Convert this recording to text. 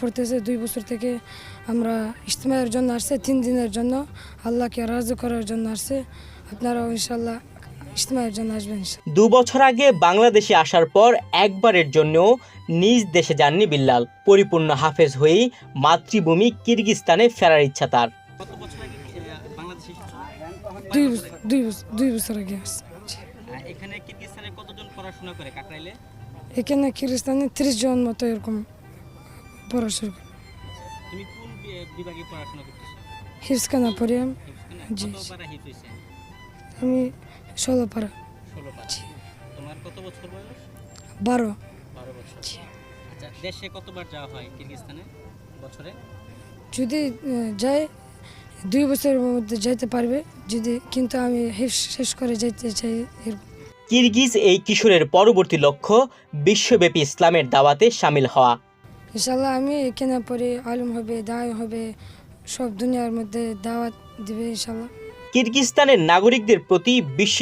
পড়তেছে 2 বছর থেকে আমরা ইজতেমার জন্য আসছে 3 দিনের জন্য আল্লাহকে রাজি করার জন্য আসছে। আপনারাও ইনশাআল্লাহ ইজতেমার জন্য আসবেন। 2 বছর আগে বাংলাদেশে আসার পর একবারের জন্যও নিজ দেশে যাননি বিল্লাল। পরিপূর্ণ হাফেজ হয়েই মাতৃভূমি কিরগিজস্তানে ফেরার ইচ্ছা তার। কত বছর আগে বাংলাদেশে এসেছেন? 2 বছর আগে আসছে। এখানে কিরগিজস্তানে কতজন পড়াশোনা করে কাকরাইলে? এখানে কিরগিজস্তানে 30 জন মতো এরকম পড়াশোনা করে। তুমি কোন বিভাগে পড়াশোনা করতেছো? হিফজখানা পড়ি আমি। জি, কত পারা হিফজ হইছে? আমি 16 পারা। 16 পারা। তোমার কত বছর বয়স? 12। 12 বছর। আচ্ছা, দেশে কতবার যাওয়া হয় কিরগিজস্তানে বছরে? যদি যাই 2 বছরের মধ্যে যাইতে পারবে, যদি কিন্তু আমি হিফজ শেষ করে যাইতে চাই। কিরগিজ এই কিশোরের পরবর্তী লক্ষ্য বিশ্বব্যাপী ইসলামের দাওয়াতে শামিল হওয়া। ইনশাআল্লাহ আমি এখানে পরে আলেম হবে, দায় হবে, সব দুনিয়ার মধ্যে দাওয়াত দিবে ইনশাআল্লাহ। কিরগিজস্তানের নাগরিকদের প্রতি বিশ্ব